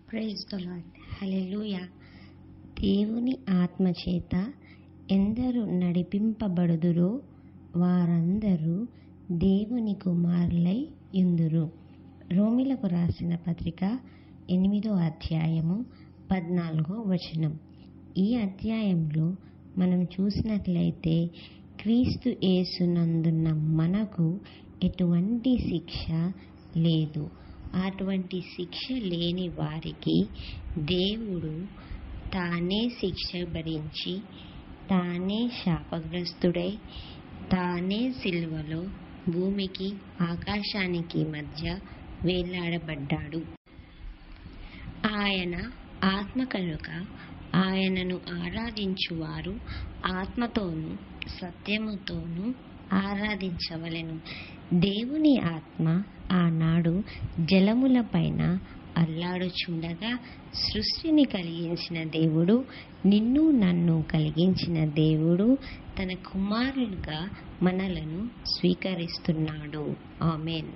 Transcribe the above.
Praise the lord. హల్లెలూయా. దేవుని ఆత్మచేత ఎందరు నడిపింపబడుదురో వారందరూ దేవుని కుమారులై యుందురు. రోమీలకు రాసిన పత్రిక 8వ అధ్యాయము 14వ వచనం. ఈ అధ్యాయంలో మనం చూసినట్లయితే క్రీస్తు యేసునందున్న మనకు ఎటువంటి శిక్ష లేదు. అటువంటి శిక్ష లేని వారికి దేవుడు తానే శిక్ష భరించి, తానే శాపగ్రస్తుడై, తానే సిలువలో భూమికి ఆకాశానికి మధ్య వేలాడబడ్డాడు. ఆయన ఆత్మ కనుక ఆయనను ఆరాధించువారు ఆత్మతోనూ సత్యముతోనూ ఆరాధించవలెను. దేవుని ఆత్మ ఆనాడు జలముల పైన అల్లాడుచుండగా సృష్టిని కలిగించిన దేవుడు, నిన్ను నన్ను కలిగించిన దేవుడు తన కుమారులుగా మనలను స్వీకరిస్తున్నాడు. ఆమేన్.